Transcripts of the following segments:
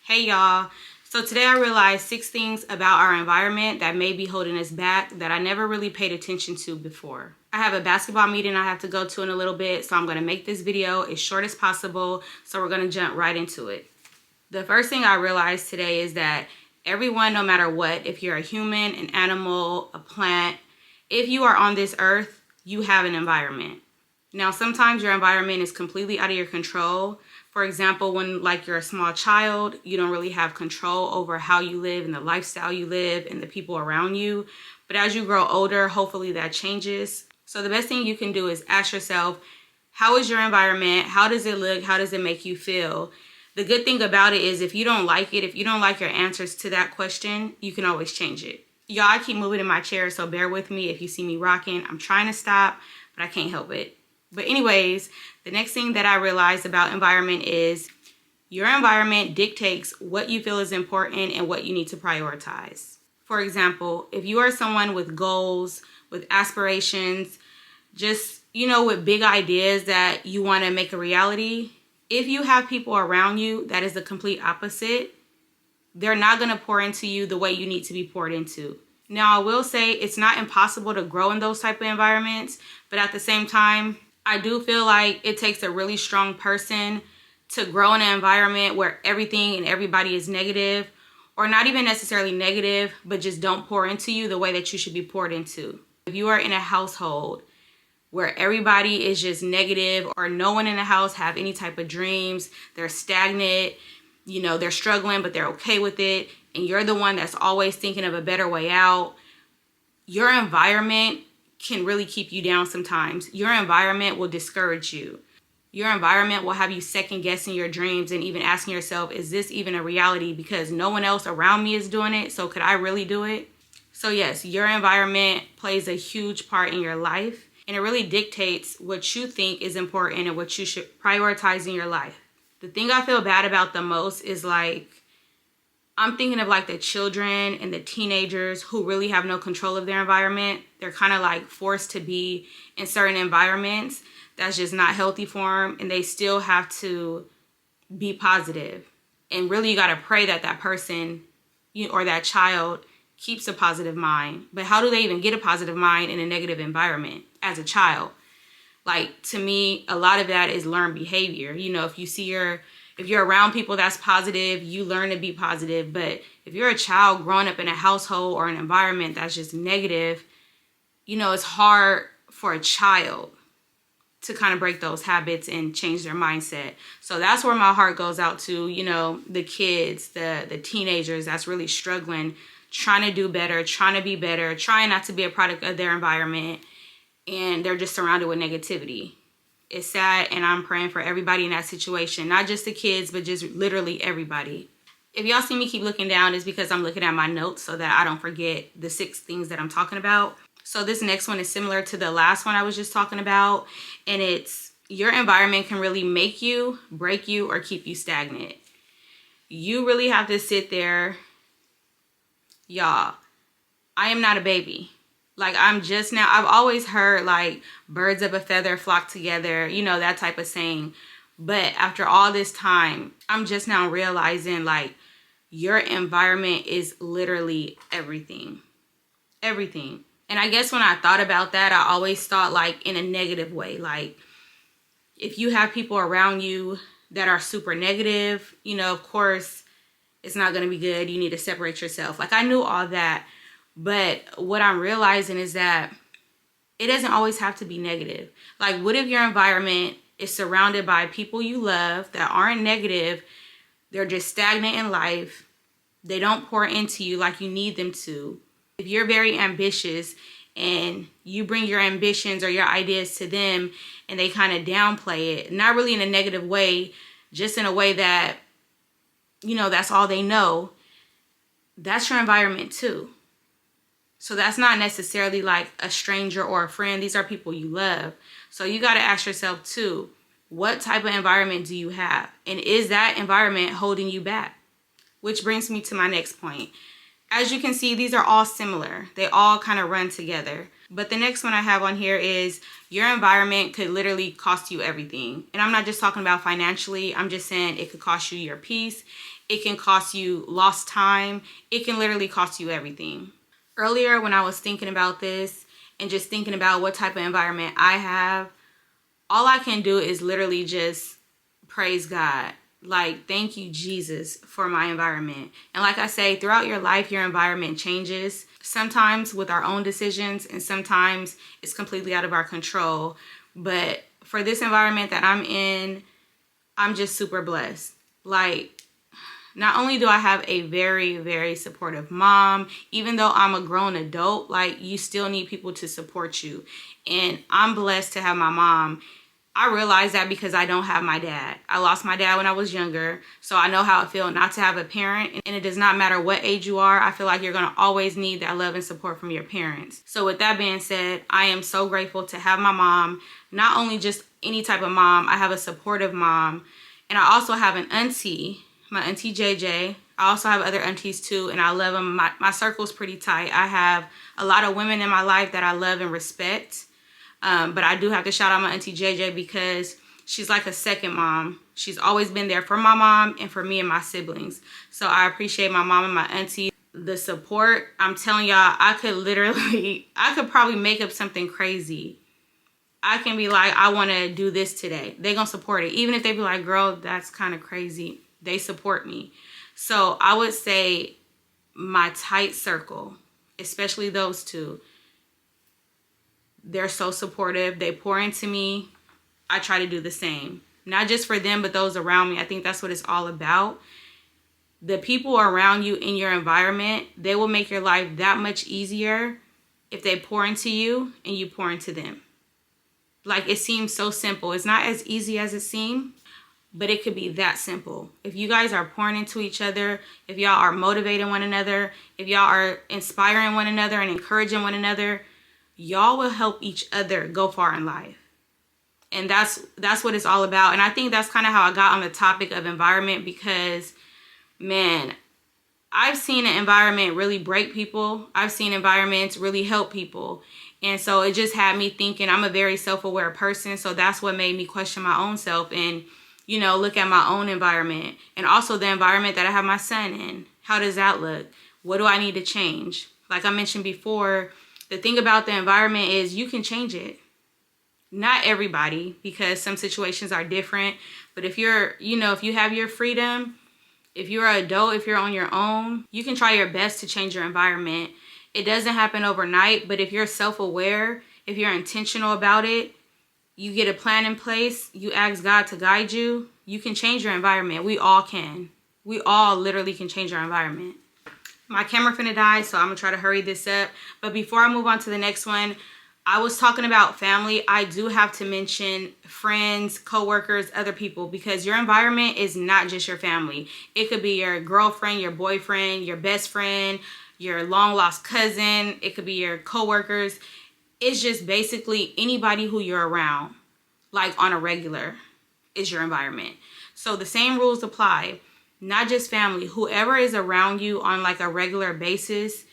Hey y'all. So today I realized 6 things about our environment that may be holding us back that I never really paid attention to before. I have a basketball meeting I have to go to in a little bit, so I'm going to make this video as short as possible, so we're going to jump right into it. The first thing I realized today is that everyone, no matter what, if you're a human, an animal, a plant, if you are on this earth, you have an environment. Now, sometimes your environment is completely out of your control. For example, when you're a small child, you don't really have control over how you live and the lifestyle you live and the people around you. But as you grow older, hopefully that changes. So the best thing you can do is ask yourself, how is your environment? How does it look? How does it make you feel? The good thing about it is if you don't like it, if you don't like your answers to that question, you can always change it. Y'all, I keep moving in my chair, so bear with me if you see me rocking. I'm trying to stop, but I can't help it. But anyways, the next thing that I realized about environment is your environment dictates what you feel is important and what you need to prioritize. For example, if you are someone with goals, with aspirations, just, with big ideas that you want to make a reality, if you have people around you that is the complete opposite, they're not going to pour into you the way you need to be poured into. Now, I will say it's not impossible to grow in those type of environments, but at the same time, I do feel like it takes a really strong person to grow in an environment where everything and everybody is negative, or not even necessarily negative, but just don't pour into you the way that you should be poured into. If you are in a household where everybody is just negative, or no one in the house have any type of dreams, they're stagnant, they're struggling, but they're okay with it, and you're the one that's always thinking of a better way out, your environment can really keep you down sometimes. Your environment will discourage you. Your environment will have you second guessing your dreams and even asking yourself, is this even a reality? Because no one else around me is doing it, so could I really do it? So yes, your environment plays a huge part in your life, and it really dictates what you think is important and what you should prioritize in your life. The thing I feel bad about the most is I'm thinking of the children and the teenagers who really have no control of their environment. They're kind of forced to be in certain environments that's just not healthy for them, and they still have to be positive. And really, you got to pray that that person or that child keeps a positive mind. But how do they even get a positive mind in a negative environment as a child? To me, a lot of that is learned behavior. If you're around people that's positive, you learn to be positive. But if you're a child growing up in a household or an environment that's just negative, it's hard for a child to kind of break those habits and change their mindset. So that's where my heart goes out to, the kids, the teenagers that's really struggling, trying to do better, trying to be better, trying not to be a product of their environment, and they're just surrounded with negativity. It's sad, and I'm praying for everybody in that situation, not just the kids, but just literally everybody. If y'all see me keep looking down, it's because I'm looking at my notes so that I don't forget the 6 things that I'm talking about. So this next one is similar to the last one I was just talking about, and it's your environment can really make you, break you, or keep you stagnant. You really have to sit there. Y'all, I am not a baby. I've always heard birds of a feather flock together, that type of saying. But after all this time, I'm just now realizing your environment is literally everything. Everything. And I guess when I thought about that, I always thought in a negative way. If you have people around you that are super negative, of course, it's not going to be good. You need to separate yourself. I knew all that. But what I'm realizing is that it doesn't always have to be negative. What if your environment is surrounded by people you love that aren't negative? They're just stagnant in life. They don't pour into you like you need them to. If you're very ambitious and you bring your ambitions or your ideas to them and they kind of downplay it, not really in a negative way, just in a way that, that's all they know, that's your environment too. So that's not necessarily a stranger or a friend. These are people you love. So you got to ask yourself too, what type of environment do you have? And is that environment holding you back? Which brings me to my next point. As you can see, these are all similar. They all kind of run together. But the next one I have on here is your environment could literally cost you everything. And I'm not just talking about financially. I'm just saying it could cost you your peace. It can cost you lost time. It can literally cost you everything. Earlier, when I was thinking about this and just thinking about what type of environment I have, all I can do is literally just praise God. Like, thank you, Jesus, for my environment. And like I say, throughout your life, your environment changes. Sometimes with our own decisions, and sometimes it's completely out of our control. But for this environment that I'm in, I'm just super blessed. Like, not only do I have a very, very supportive mom, even though I'm a grown adult, like, you still need people to support you. And I'm blessed to have my mom. I realize that because I don't have my dad. I lost my dad when I was younger, so I know how it feels not to have a parent. And it does not matter what age you are. I feel like you're going to always need that love and support from your parents. So with that being said, I am so grateful to have my mom. Not only just any type of mom, I have a supportive mom. And I also have an auntie, my auntie JJ. I also have other aunties too, and I love them. My circle's pretty tight. I have a lot of women in my life that I love and respect. But I do have to shout out my auntie JJ because she's like a second mom. She's always been there for my mom and for me and my siblings. So I appreciate my mom and my auntie. The support, I'm telling y'all, I could probably make up something crazy. I can be like, I want to do this today. They're going to support it. Even if they be like, girl, that's kind of crazy. They support me. So I would say my tight circle, especially those two, they're so supportive. They pour into me. I try to do the same. Not just for them, but those around me. I think that's what it's all about. The people around you in your environment, they will make your life that much easier if they pour into you and you pour into them. Like, it seems so simple. It's not as easy as it seems, but it could be that simple. If you guys are pouring into each other, if y'all are motivating one another, if y'all are inspiring one another and encouraging one another, y'all will help each other go far in life. And that's what it's all about. And I think that's kind of how I got on the topic of environment because, man, I've seen an environment really break people. I've seen environments really help people. And so it just had me thinking, I'm a very self-aware person. So that's what made me question my own self and, you know, look at my own environment and also the environment that I have my son in. How does that look? What do I need to change? Like I mentioned before, the thing about the environment is you can change it. Not everybody, because some situations are different. But if you're, you know, if you have your freedom, if you're an adult, if you're on your own, you can try your best to change your environment. It doesn't happen overnight, but if you're self-aware, if you're intentional about it, you get a plan in place, you ask God to guide you, you can change your environment. We all can. We all literally can change our environment. My camera finna die, so I'm gonna try to hurry this up. But before I move on to the next one, I was talking about family. I do have to mention friends, coworkers, other people, because your environment is not just your family. It could be your girlfriend, your boyfriend, your best friend, your long lost cousin. It could be your coworkers. It's just basically anybody who you're around, like on a regular, is your environment. So the same rules apply. Not just family, whoever is around you on like a regular basis,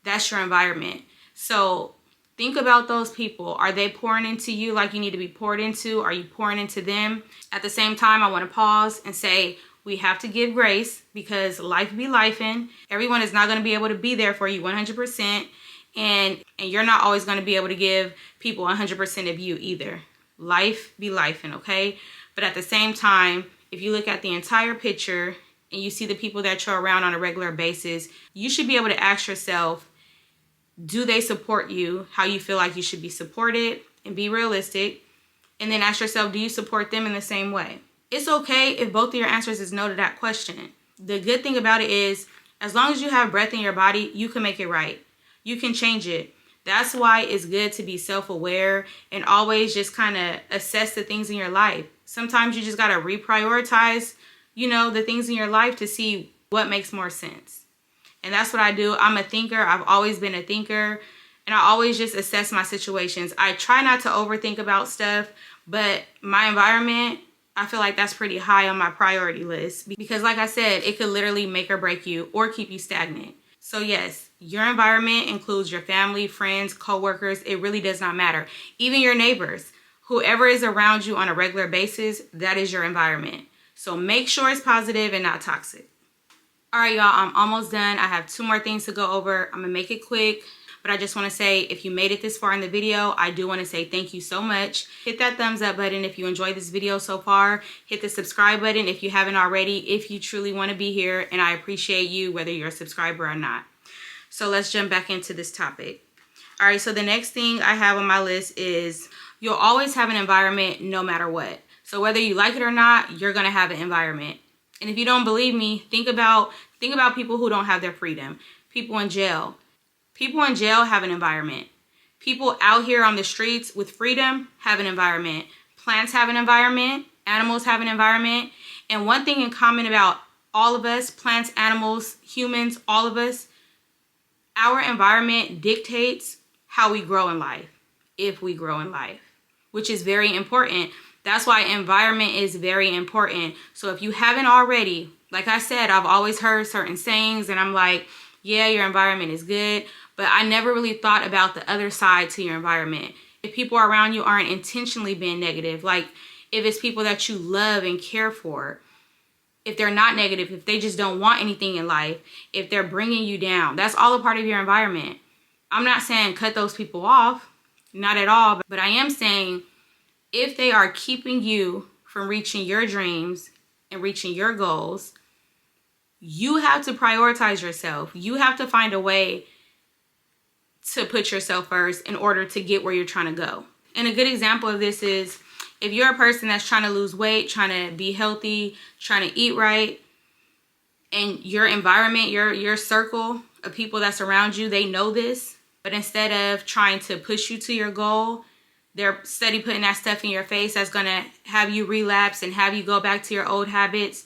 that's your environment. So think about those people. Are they pouring into you like you need to be poured into? Are you pouring into them? At the same time, I want to pause and say we have to give grace because life be lifing. Everyone is not going to be able to be there for you 100%. And you're not always going to be able to give people 100% of you either. Life be lifing, okay? But at the same time, if you look at the entire picture and you see the people that you're around on a regular basis, you should be able to ask yourself, do they support you how you feel like you should be supported? And be realistic. And then ask yourself, do you support them in the same way? It's okay if both of your answers is no to that question. The good thing about it is, as long as you have breath in your body, you can make it right. You can change it. That's why it's good to be self-aware and always just kind of assess the things in your life. Sometimes you just got to reprioritize, you know, the things in your life to see what makes more sense. And that's what I do. I'm a thinker. I've always been a thinker. And I always just assess my situations. I try not to overthink about stuff, but my environment, I feel like that's pretty high on my priority list. Because like I said, it could literally make or break you or keep you stagnant. So yes, your environment includes your family, friends, coworkers. It really does not matter. Even your neighbors. Whoever is around you on a regular basis, that is your environment. So make sure it's positive and not toxic. All right, y'all, I'm almost done. I have 2 more things to go over. I'm gonna make it quick, but I just wanna say, if you made it this far in the video, I do wanna say thank you so much. Hit that thumbs up button if you enjoyed this video so far. Hit the subscribe button if you haven't already, if you truly wanna be here, and I appreciate you whether you're a subscriber or not. So let's jump back into this topic. All right, so the next thing I have on my list is you'll always have an environment no matter what. So whether you like it or not, you're gonna have an environment. And if you don't believe me, think about people who don't have their freedom. People in jail. People in jail have an environment. People out here on the streets with freedom have an environment. Plants have an environment. Animals have an environment. And one thing in common about all of us, plants, animals, humans, all of us, our environment dictates how we grow in life, if we grow in life, which is very important. That's why environment is very important. So if you haven't already, like I said, I've always heard certain sayings and I'm like, yeah, your environment is good, but I never really thought about the other side to your environment. If people around you aren't intentionally being negative, like if it's people that you love and care for, if they're not negative, if they just don't want anything in life, if they're bringing you down, that's all a part of your environment. I'm not saying cut those people off, not at all, but I am saying if they are keeping you from reaching your dreams and reaching your goals, you have to prioritize yourself. You have to find a way to put yourself first in order to get where you're trying to go. And a good example of this is if you're a person that's trying to lose weight, trying to be healthy, trying to eat right, and your environment, your circle of people that's around you, they know this, but instead of trying to push you to your goal, they're steady putting that stuff in your face that's going to have you relapse and have you go back to your old habits.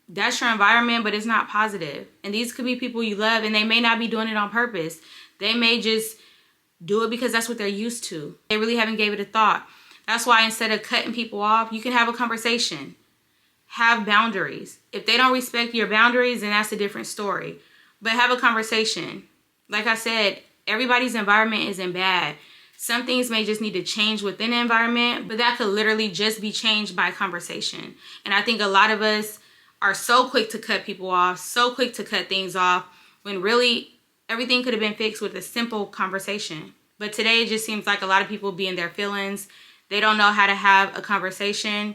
That's your environment, but it's not positive. And these could be people you love, and they may not be doing it on purpose. They may just do it because that's what they're used to. They really haven't gave it a thought. That's why instead of cutting people off, you can have a conversation. Have boundaries. If they don't respect your boundaries, then that's a different story. But have a conversation. Like I said, everybody's environment isn't bad. Some things may just need to change within the environment, but that could literally just be changed by conversation. And I think a lot of us are so quick to cut people off, so quick to cut things off, when really everything could have been fixed with a simple conversation. But today it just seems like a lot of people be in their feelings. They don't know how to have a conversation.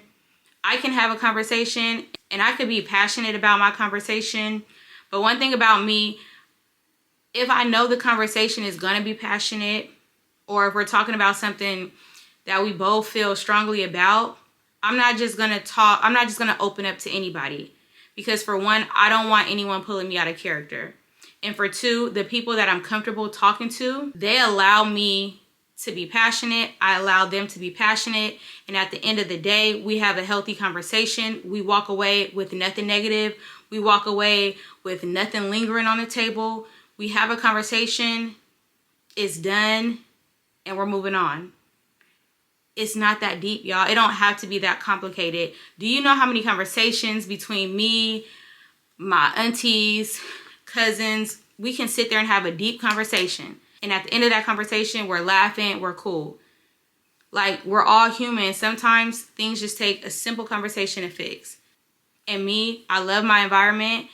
I can have a conversation and I could be passionate about my conversation. But one thing about me, if I know the conversation is going to be passionate, or if we're talking about something that we both feel strongly about, I'm not just going to open up to anybody. Because for one, I don't want anyone pulling me out of character. And for two, the people that I'm comfortable talking to, they allow me to be passionate. I allow them to be passionate. And at the end of the day, we have a healthy conversation. We walk away with nothing negative. We walk away with nothing lingering on the table. We have a conversation. It's done. And we're moving on. It's not that deep, y'all. It don't have to be that complicated. Do you know how many conversations between me, my aunties, cousins, we can sit there and have a deep conversation. And at the end of that conversation, we're laughing, we're cool. Like, we're all human. Sometimes things just take a simple conversation to fix. And me, I love my environment.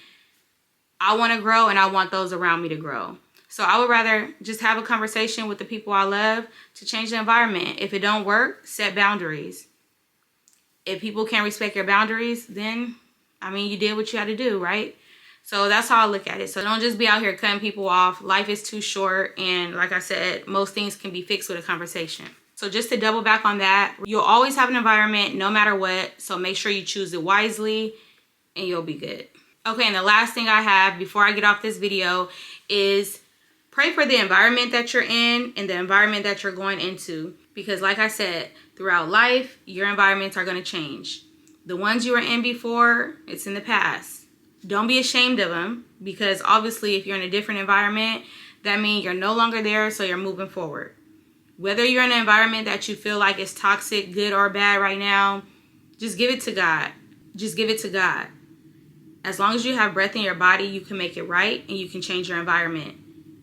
I want to grow and I want those around me to grow. So I would rather just have a conversation with the people I love to change the environment. If it don't work, set boundaries. If people can't respect your boundaries, then, I mean, you did what you had to do, right? So that's how I look at it. So don't just be out here cutting people off. Life is too short. And like I said, most things can be fixed with a conversation. So just to double back on that, you'll always have an environment no matter what. So make sure you choose it wisely and you'll be good. Okay, and the last thing I have before I get off this video is pray for the environment that you're in and the environment that you're going into. Because like I said, throughout life, your environments are going to change. The ones you were in before, it's in the past. Don't be ashamed of them, because obviously if you're in a different environment, that means you're no longer there, so you're moving forward. Whether you're in an environment that you feel like is toxic, good or bad right now, just give it to God. Just give it to God. As long as you have breath in your body, you can make it right and you can change your environment.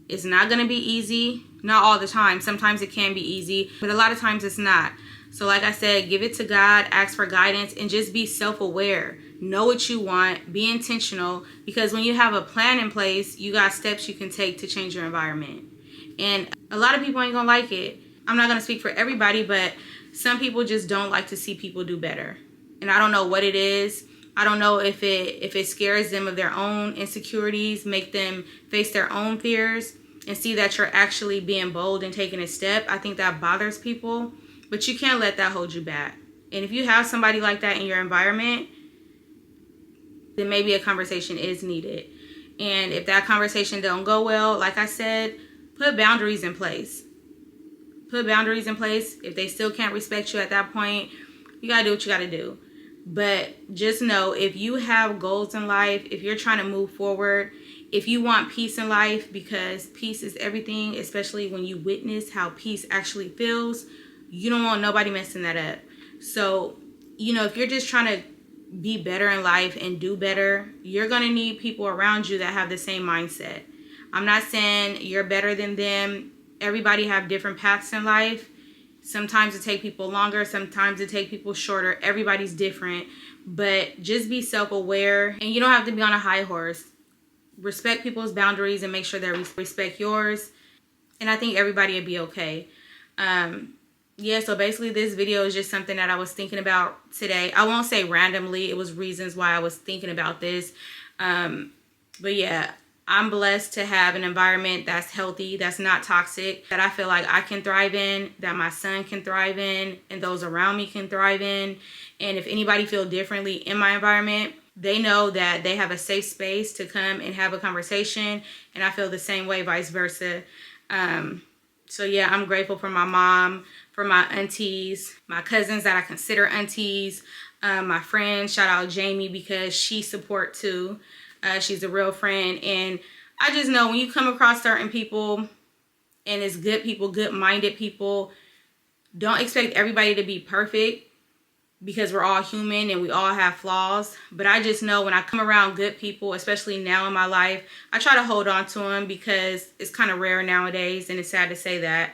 It's not going to be easy. Not all the time. Sometimes it can be easy, but a lot of times it's not. So like I said, give it to God, ask for guidance, and just be self-aware. know what you want, be intentional, because when you have a plan in place, you got steps you can take to change your environment. And a lot of people ain't gonna like it. I'm not gonna speak for everybody, but some people just don't like to see people do better. And I don't know what it is. I don't know if it scares them of their own insecurities, make them face their own fears and see that you're actually being bold and taking a step. I think that bothers people, but you can't let that hold you back. And if you have somebody like that in your environment, then maybe a conversation is needed. And if that conversation don't go well, like I said, put boundaries in place. Put boundaries in place. If they still can't respect you at that point, you gotta do what you gotta do. But just know, if you have goals in life, if you're trying to move forward, if you want peace in life, because peace is everything, especially when you witness how peace actually feels, you don't want nobody messing that up. So, if you're just trying to be better in life and do better, you're going to need people around you that have the same mindset. I'm not saying you're better than them. Everybody have different paths in life. Sometimes it takes people longer, sometimes it takes people shorter. Everybody's different, but just be self-aware, and you don't have to be on a high horse. Respect people's boundaries and make sure they respect yours, and I think everybody will be okay. So basically this video is just something that I was thinking about today. I won't say randomly, it was reasons why I was thinking about this. But yeah, I'm blessed to have an environment that's healthy, that's not toxic, that I feel like I can thrive in, that my son can thrive in, and those around me can thrive in. And if anybody feel differently in my environment, they know that they have a safe space to come and have a conversation, and I feel the same way, vice versa. So yeah, I'm grateful for my mom, for my aunties, my cousins that I consider aunties, my friends. Shout out Jamie, because she support too. She's a real friend. And I just know when you come across certain people, and it's good people, good-minded people, don't expect everybody to be perfect, because we're all human and we all have flaws. But I just know when I come around good people, especially now in my life, I try to hold on to them, because it's kind of rare nowadays, and it's sad to say that.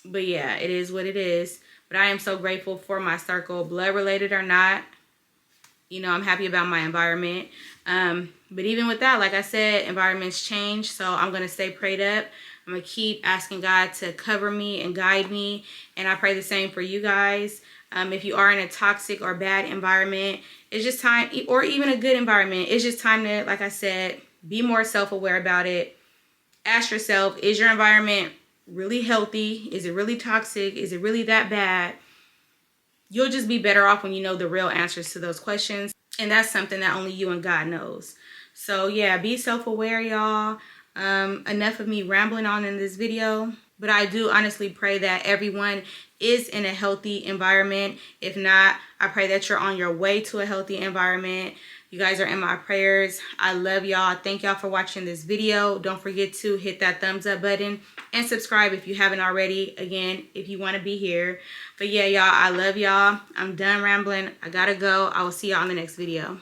But yeah, it is what it is. But I am so grateful for my circle, blood related or not. I'm happy about my environment. But even with that, like I said, environments change. So I'm going to stay prayed up. I'm going to keep asking God to cover me and guide me. And I pray the same for you guys. If you are in a toxic or bad environment, it's just time, or even a good environment, it's just time to, like I said, be more self-aware about it. Ask yourself, is your environment really healthy? Is it really toxic? Is it really that bad? You'll just be better off when you know the real answers to those questions. And that's something that only you and God knows. So yeah, be self-aware, y'all. Enough of me rambling on in this video. But I do honestly pray that everyone is in a healthy environment. If not, I pray that you're on your way to a healthy environment. You guys are in my prayers. I love y'all. Thank y'all for watching this video. Don't forget to hit that thumbs up button and subscribe if you haven't already. Again, if you want to be here. But yeah, y'all, I love y'all. I'm done rambling. I gotta go. I will see y'all on the next video.